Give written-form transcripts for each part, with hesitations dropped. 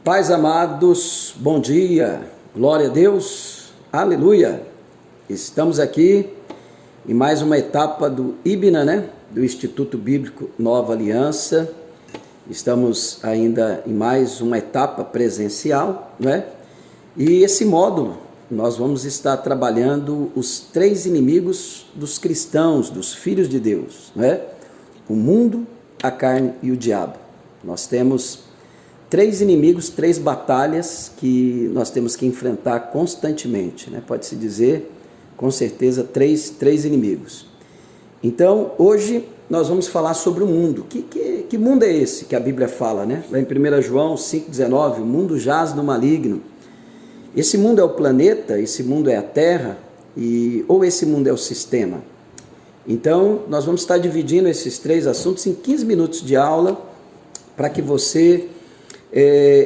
Pais amados, bom dia, glória a Deus, aleluia. Estamos aqui em mais uma etapa do IBNA, do Instituto Bíblico Nova Aliança. Estamos ainda em mais uma etapa presencial, E esse módulo nós vamos estar trabalhando os 3 inimigos dos cristãos, dos filhos de Deus, O mundo, a carne e o diabo. Nós temos 3 inimigos, 3 batalhas que nós temos que enfrentar constantemente, Pode-se dizer, com certeza, três inimigos. Então, hoje nós vamos falar sobre o mundo. Que mundo é esse que a Bíblia fala, Lá em 1 João 5,19, o mundo jaz no maligno. Esse mundo é o planeta, esse mundo é a Terra, ou esse mundo é o sistema? Então, nós vamos estar dividindo esses 3 assuntos em 15 minutos de aula, para que você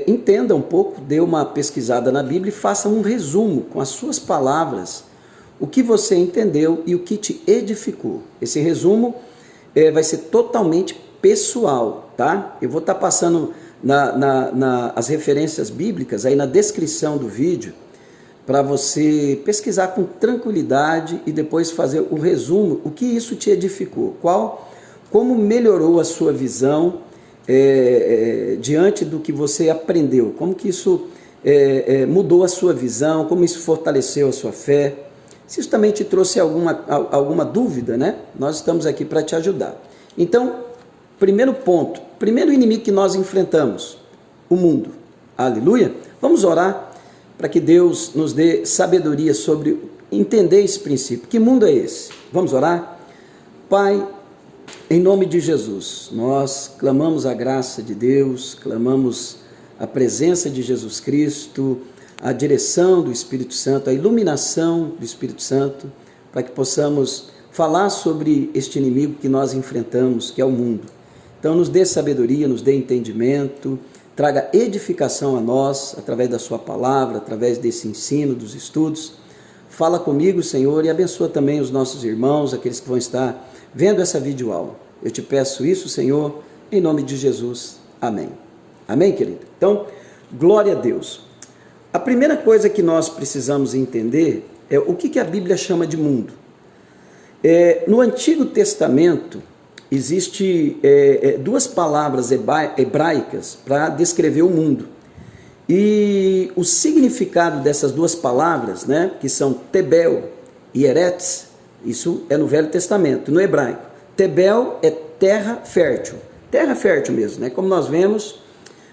entenda um pouco, dê uma pesquisada na Bíblia e faça um resumo com as suas palavras, o que você entendeu e o que te edificou. Esse resumo vai ser totalmente pessoal, tá? Eu vou estar passando as referências bíblicas aí na descrição do vídeo, para você pesquisar com tranquilidade e depois fazer o resumo, o que isso te edificou, como melhorou a sua visão diante do que você aprendeu, como que isso mudou a sua visão, como isso fortaleceu a sua fé. Se isso também te trouxe alguma dúvida, Nós estamos aqui para te ajudar. Então, primeiro ponto, primeiro inimigo que nós enfrentamos, o mundo. Aleluia! Vamos orar para que Deus nos dê sabedoria sobre entender esse princípio. Que mundo é esse? Vamos orar? Pai, em nome de Jesus, nós clamamos a graça de Deus, clamamos a presença de Jesus Cristo, a direção do Espírito Santo, a iluminação do Espírito Santo, para que possamos falar sobre este inimigo que nós enfrentamos, que é o mundo. Então nos dê sabedoria, nos dê entendimento, traga edificação a nós, através da sua palavra, através desse ensino, dos estudos. Fala comigo, Senhor, e abençoa também os nossos irmãos, aqueles que vão estar vendo essa videoaula. Eu te peço isso, Senhor, em nome de Jesus. Amém. Amém, querido? Então, glória a Deus. A primeira coisa que nós precisamos entender é o que a Bíblia chama de mundo. No Antigo Testamento, existe 2 palavras hebraicas para descrever o mundo. E o significado dessas 2 palavras, que são Tebel e Eretz, isso é no Velho Testamento, no hebraico. Tebel é terra fértil mesmo, Como nós vemos,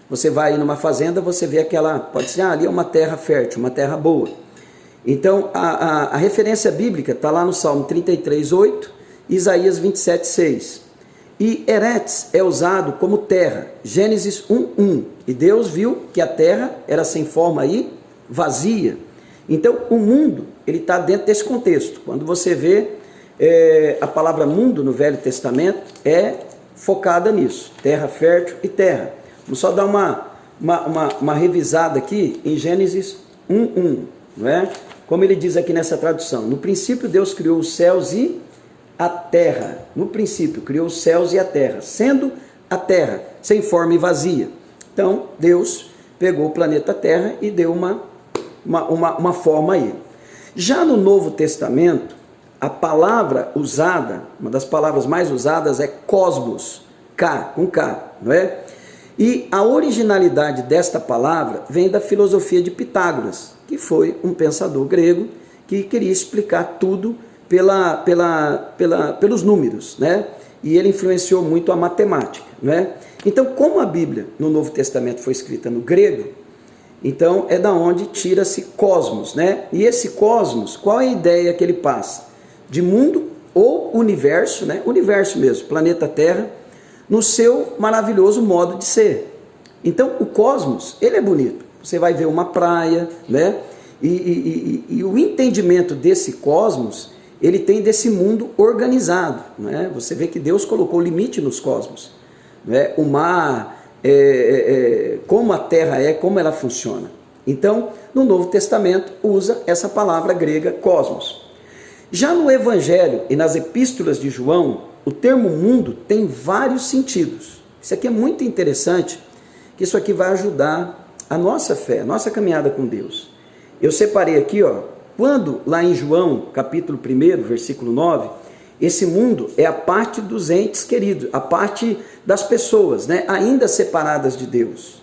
você vai aí numa fazenda, você vê pode ser, ali é uma terra fértil, uma terra boa. Então, a referência bíblica está lá no Salmo 33:8, Isaías 27:6. E Eretz é usado como terra, Gênesis 1:1. E Deus viu que a terra era sem forma e vazia. Então, o mundo, ele está dentro desse contexto. Quando você vê a palavra mundo no Velho Testamento, é focada nisso, terra fértil e terra. Vamos só dar uma revisada aqui em Gênesis 1:1, Como ele diz aqui nessa tradução: no princípio Deus criou os céus e a terra. No princípio criou os céus e a terra, sendo a terra sem forma e vazia. Então, Deus pegou o planeta Terra e deu uma forma a ele. Já no Novo Testamento, a palavra usada, uma das palavras mais usadas é cosmos, com K, E a originalidade desta palavra vem da filosofia de Pitágoras, que foi um pensador grego que queria explicar tudo pelos números, E ele influenciou muito a matemática, Então, como a Bíblia no Novo Testamento foi escrita no grego, então é da onde tira-se cosmos, E esse cosmos, qual é a ideia que ele passa? De mundo ou universo, Universo mesmo, planeta Terra, no seu maravilhoso modo de ser. Então, o cosmos, ele é bonito. Você vai ver uma praia, E o entendimento desse cosmos, ele tem desse mundo organizado, Você vê que Deus colocou limite nos cosmos, O mar, como a terra como ela funciona. Então, no Novo Testamento, usa essa palavra grega cosmos. Já no Evangelho e nas epístolas de João, o termo mundo tem vários sentidos. Isso aqui é muito interessante, que isso aqui vai ajudar a nossa fé, a nossa caminhada com Deus. Eu separei aqui, quando lá em João, capítulo 1, versículo 9, esse mundo é a parte dos entes queridos, a parte das pessoas, né, ainda separadas de Deus.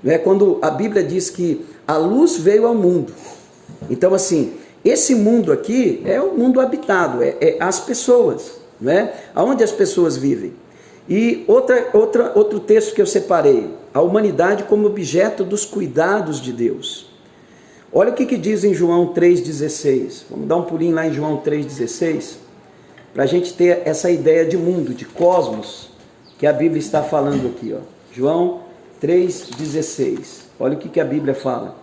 Né, quando a Bíblia diz que a luz veio ao mundo. Então, assim, esse mundo aqui é o mundo habitado, é as pessoas, né, onde as pessoas vivem. E outro texto que eu separei, a humanidade como objeto dos cuidados de Deus. Olha o que diz em João 3,16. Vamos dar um pulinho lá em João 3,16, para a gente ter essa ideia de mundo, de cosmos, que a Bíblia está falando aqui. João 3,16. Olha o que a Bíblia fala.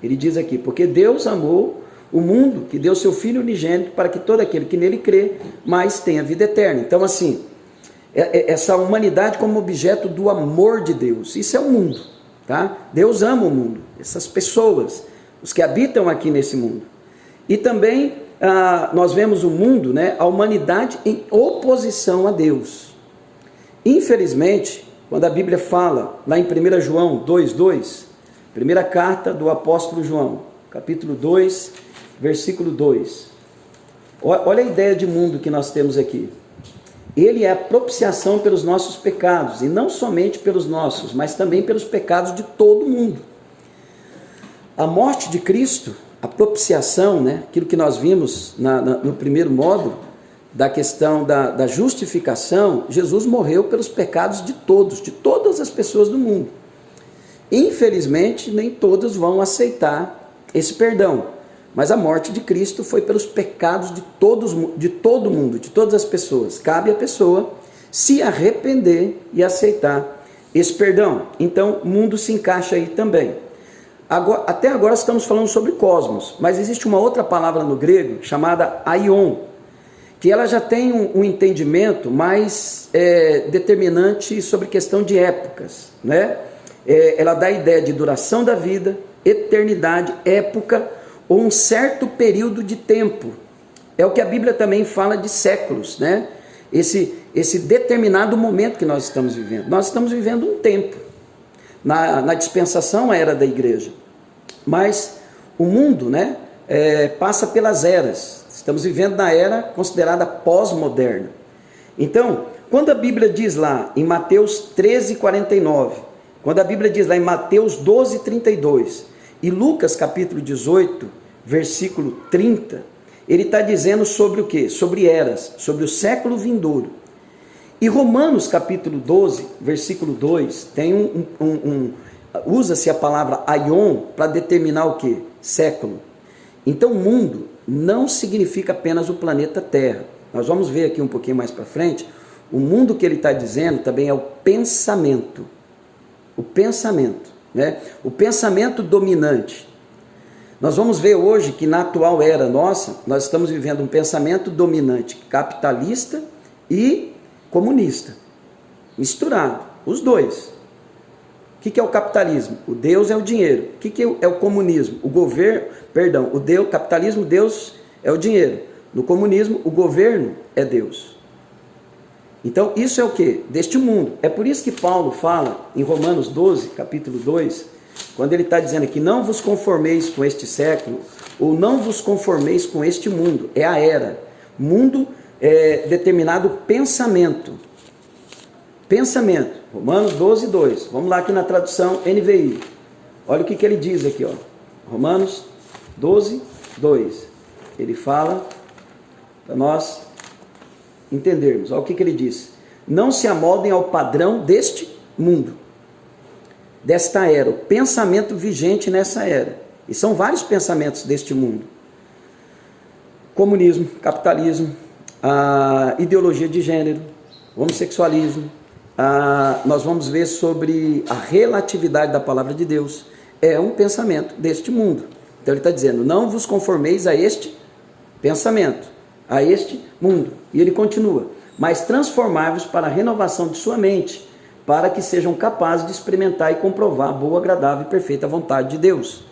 Ele diz aqui, porque Deus amou o mundo, que deu seu Filho unigênito, para que todo aquele que nele crê, mais tenha vida eterna. Então, assim, essa humanidade como objeto do amor de Deus, isso é o mundo, tá? Deus ama o mundo, essas pessoas, os que habitam aqui nesse mundo. E também nós vemos o mundo, né, a humanidade em oposição a Deus. Infelizmente, quando a Bíblia fala, lá em 1 João 2,2, primeira carta do apóstolo João, capítulo 2, versículo 2, olha a ideia de mundo que nós temos aqui. Ele é a propiciação pelos nossos pecados, e não somente pelos nossos, mas também pelos pecados de todo mundo. A morte de Cristo, a propiciação, né, aquilo que nós vimos no primeiro módulo, da questão da justificação, Jesus morreu pelos pecados de todas as pessoas do mundo. Infelizmente, nem todos vão aceitar esse perdão, mas a morte de Cristo foi pelos pecados de todo mundo, de todas as pessoas. Cabe à pessoa se arrepender e aceitar esse perdão. Então, o mundo se encaixa aí também. Até agora estamos falando sobre cosmos, mas existe uma outra palavra no grego chamada aion, que ela já tem um entendimento mais determinante sobre questão de épocas, né? Ela dá a ideia de duração da vida, eternidade, época, ou um certo período de tempo. É o que a Bíblia também fala de séculos, né? Esse determinado momento que nós estamos vivendo. Nós estamos vivendo um tempo. Na dispensação, a era da igreja. Mas o mundo, né, passa pelas eras. Estamos vivendo na era considerada pós-moderna. Então, quando a Bíblia diz lá em Mateus 13,49, quando a Bíblia diz lá em Mateus 12,32, e Lucas capítulo 18, versículo 30, ele está dizendo sobre o quê? Sobre eras, sobre o século vindouro. E Romanos capítulo 12, versículo 2, tem usa-se a palavra aion para determinar o quê? Século. Então, mundo não significa apenas o planeta Terra. Nós vamos ver aqui um pouquinho mais para frente, o mundo que ele está dizendo também é o pensamento. O pensamento, né? O pensamento dominante. Nós vamos ver hoje que na atual era nossa, nós estamos vivendo um pensamento dominante capitalista e comunista, misturado, os dois. O que é o capitalismo? O Deus é o dinheiro. O que é o comunismo? O capitalismo, Deus é o dinheiro. No comunismo, o governo é Deus. Então, isso é o que? Deste mundo. É por isso que Paulo fala em Romanos 12, capítulo 2, quando ele está dizendo que não vos conformeis com este século, ou não vos conformeis com este mundo. É a era. Mundo é determinado pensamento. Pensamento. Romanos 12, 2. Vamos lá aqui na tradução NVI. Olha o que ele diz aqui. Romanos 12, 2. Ele fala para nós entendermos. Olha o que ele diz. Não se amoldem ao padrão deste mundo, desta era, o pensamento vigente nessa era. E são vários pensamentos deste mundo. Comunismo, capitalismo, a ideologia de gênero, homossexualismo. Nós vamos ver sobre a relatividade da palavra de Deus. É um pensamento deste mundo. Então ele está dizendo, não vos conformeis a este pensamento, a este mundo. E ele continua, mas transformai-vos para a renovação de sua mente, para que sejam capazes de experimentar e comprovar a boa, agradável e perfeita vontade de Deus.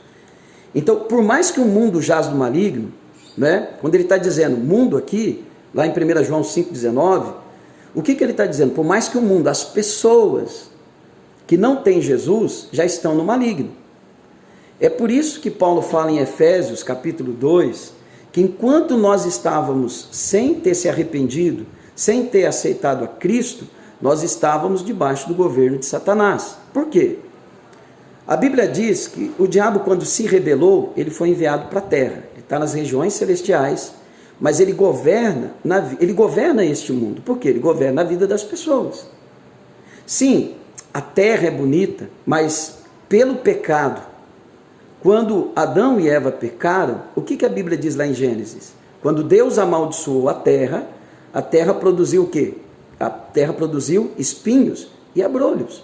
Então, por mais que o mundo jaz do maligno, né, quando ele está dizendo mundo aqui, lá em 1 João 5,19, o que ele está dizendo? Por mais que o mundo, as pessoas que não têm Jesus, já estão no maligno. É por isso que Paulo fala em Efésios capítulo 2, que enquanto nós estávamos sem ter se arrependido, sem ter aceitado a Cristo, nós estávamos debaixo do governo de Satanás. Por quê? A Bíblia diz que o diabo, quando se rebelou, ele foi enviado para a terra. Ele está nas regiões celestiais, mas ele governa este mundo. Por quê? Ele governa a vida das pessoas. Sim, a terra é bonita, mas pelo pecado, quando Adão e Eva pecaram, o que a Bíblia diz lá em Gênesis? Quando Deus amaldiçoou a terra produziu o quê? A terra produziu espinhos e abrolhos.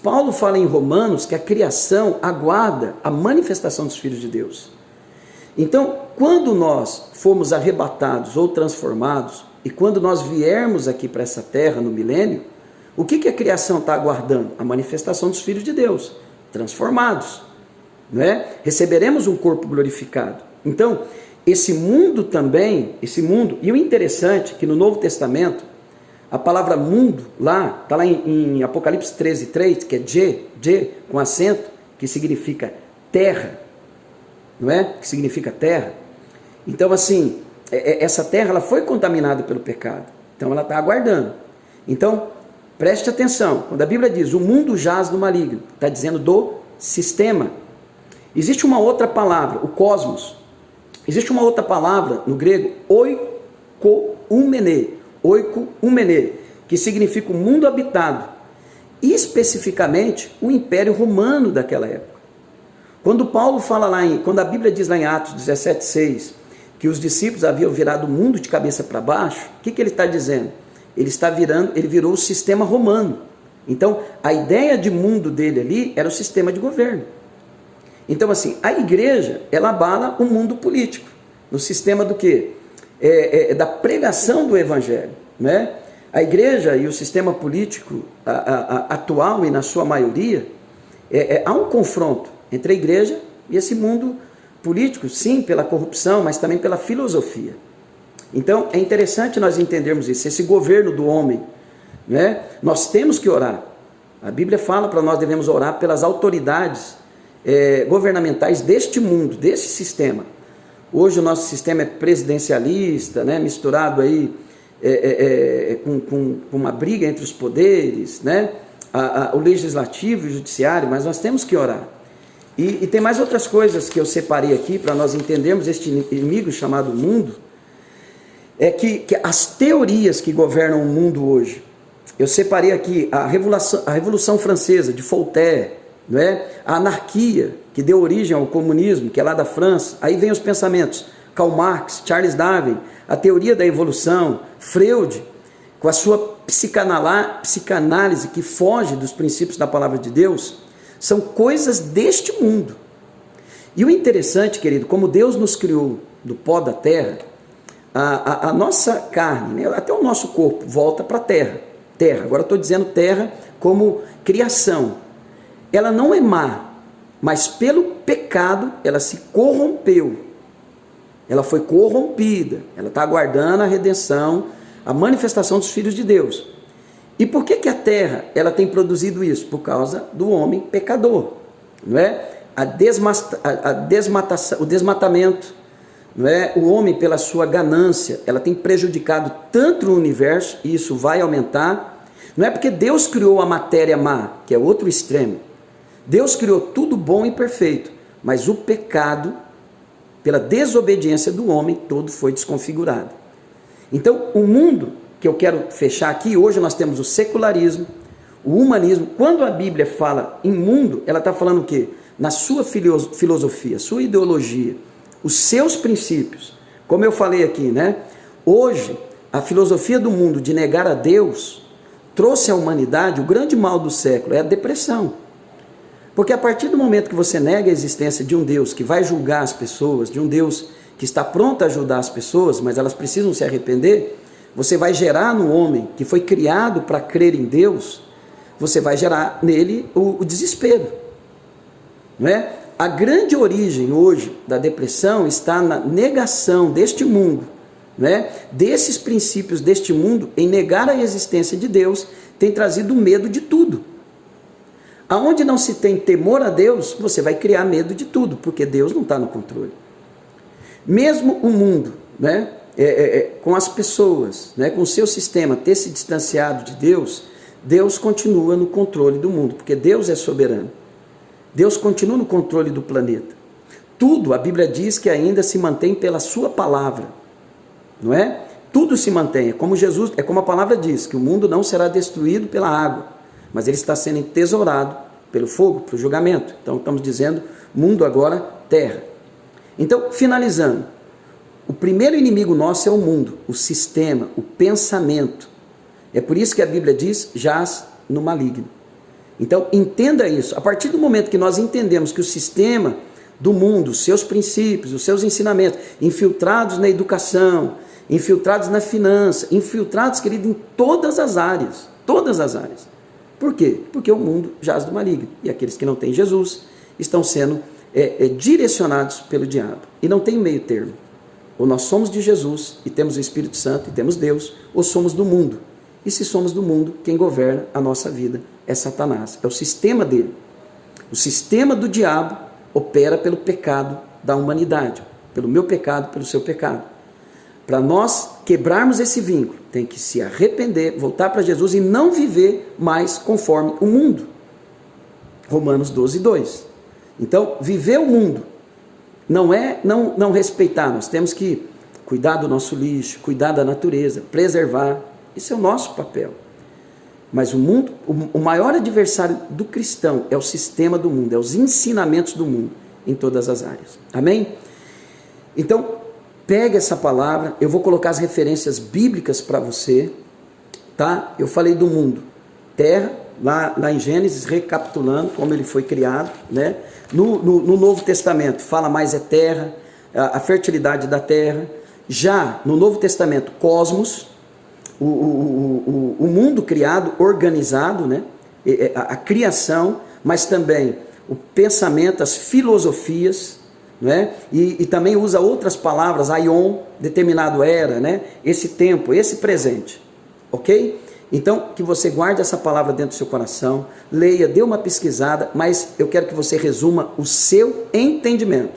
Paulo fala em Romanos que a criação aguarda a manifestação dos filhos de Deus. Então, quando nós formos arrebatados ou transformados, e quando nós viermos aqui para essa terra no milênio, o que a criação está aguardando? A manifestação dos filhos de Deus, transformados. Não é? Receberemos um corpo glorificado. Então, esse mundo, e o interessante é que no Novo Testamento, a palavra mundo lá, está lá em Apocalipse 13:3, que é G com acento, que significa terra, não é? Que significa terra. Então, assim, essa terra ela foi contaminada pelo pecado, então ela está aguardando. Então, preste atenção, quando a Bíblia diz o mundo jaz no maligno, está dizendo do sistema. Existe uma outra palavra, o cosmos. Existe uma outra palavra no grego, oikoumene, que significa o mundo habitado, e especificamente o Império Romano daquela época. Quando Paulo fala quando a Bíblia diz lá em Atos 17:6, que os discípulos haviam virado o mundo de cabeça para baixo, o que ele está dizendo? Ele virou o sistema romano. Então, a ideia de mundo dele ali era o sistema de governo. Então, assim, a igreja, ela abala o mundo político, no sistema do quê? Da pregação do evangelho, né? A igreja e o sistema político atual e na sua maioria, há um confronto entre a igreja e esse mundo político, sim, pela corrupção, mas também pela filosofia. Então, é interessante nós entendermos isso, esse governo do homem, né? Nós temos que orar. A Bíblia fala para nós devemos orar pelas autoridades governamentais deste mundo, desse sistema. Hoje o nosso sistema é presidencialista, né, misturado aí com uma briga entre os poderes, né, o legislativo e o judiciário, mas nós temos que orar. E tem mais outras coisas que eu separei aqui para nós entendermos este inimigo chamado mundo, que as teorias que governam o mundo hoje, eu separei aqui a Revolução Francesa, de Voltaire, não é? A anarquia, que deu origem ao comunismo, que é lá da França. Aí vem os pensamentos, Karl Marx, Charles Darwin, a teoria da evolução, Freud, com a sua psicanálise que foge dos princípios da palavra de Deus, são coisas deste mundo. E o interessante, querido, como Deus nos criou do pó da terra, a nossa carne, né, até o nosso corpo, volta para a terra. Agora estou dizendo terra como criação. Ela não é má, mas pelo pecado ela se corrompeu. Ela foi corrompida. Ela está aguardando a redenção, a manifestação dos filhos de Deus. E por que a terra ela tem produzido isso? Por causa do homem pecador, não é? O desmatamento, não é? O homem, pela sua ganância, ela tem prejudicado tanto o universo, e isso vai aumentar. Não é porque Deus criou a matéria má, que é outro extremo. Deus criou tudo bom e perfeito, mas o pecado, pela desobediência do homem, todo foi desconfigurado. Então, o mundo que eu quero fechar aqui, hoje nós temos o secularismo, o humanismo. Quando a Bíblia fala em mundo, ela está falando o quê? Na sua filosofia, sua ideologia, os seus princípios. Como eu falei aqui, né? Hoje, a filosofia do mundo de negar a Deus trouxe à humanidade o grande mal do século, é a depressão. Porque a partir do momento que você nega a existência de um Deus que vai julgar as pessoas, de um Deus que está pronto a ajudar as pessoas, mas elas precisam se arrepender, você vai gerar no homem que foi criado para crer em Deus, você vai gerar nele o desespero. Não é? A grande origem hoje da depressão está na negação deste mundo, né? Desses princípios deste mundo, em negar a existência de Deus, tem trazido medo de tudo. Aonde não se tem temor a Deus, você vai criar medo de tudo, porque Deus não está no controle. Mesmo o mundo, né, com as pessoas, né, com o seu sistema, ter se distanciado de Deus, Deus continua no controle do mundo, porque Deus é soberano. Deus continua no controle do planeta. Tudo, a Bíblia diz que ainda se mantém pela sua palavra, não é? Tudo se mantém, é como a palavra diz, que o mundo não será destruído pela água, mas ele está sendo entesourado pelo fogo, pelo julgamento. Então estamos dizendo, mundo agora, terra. Então, finalizando, o primeiro inimigo nosso é o mundo, o sistema, o pensamento. É por isso que a Bíblia diz, jaz no maligno. Então, entenda isso. A partir do momento que nós entendemos que o sistema do mundo, os seus princípios, os seus ensinamentos, infiltrados na educação, infiltrados na finança, infiltrados, querido, em todas as áreas. Todas as áreas. Por quê? Porque o mundo jaz do maligno. E aqueles que não têm Jesus estão sendo direcionados pelo diabo. E não tem meio termo. Ou nós somos de Jesus e temos o Espírito Santo e temos Deus, ou somos do mundo. E se somos do mundo, quem governa a nossa vida é Satanás. É o sistema dele. O sistema do diabo opera pelo pecado da humanidade. Pelo meu pecado, pelo seu pecado. Para nós quebrarmos esse vínculo, tem que se arrepender, voltar para Jesus e não viver mais conforme o mundo. Romanos 12, 2. Então, viver o mundo não é não respeitar, nós temos que cuidar do nosso lixo, cuidar da natureza, preservar, isso é o nosso papel. Mas o mundo, o maior adversário do cristão é o sistema do mundo, é os ensinamentos do mundo, em todas as áreas. Amém? Então, pega essa palavra, eu vou colocar as referências bíblicas para você, tá? Eu falei do mundo, terra, lá em Gênesis, recapitulando como ele foi criado, né? No Novo Testamento fala mais terra, a fertilidade da terra. Já no Novo Testamento, cosmos, o mundo criado, organizado, né? A criação, mas também o pensamento, as filosofias, né? E também usa outras palavras, aion, determinado era, né? Esse tempo, esse presente, ok? Então, que você guarde essa palavra dentro do seu coração, leia, dê uma pesquisada, mas eu quero que você resuma o seu entendimento.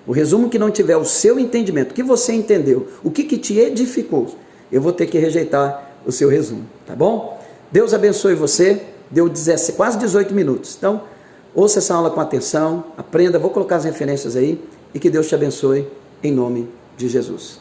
O resumo que não tiver o seu entendimento, o que você entendeu, o que te edificou, eu vou ter que rejeitar o seu resumo, tá bom? Deus abençoe você, deu quase 18 minutos. Então, ouça essa aula com atenção, aprenda, vou colocar as referências aí, e que Deus te abençoe, em nome de Jesus.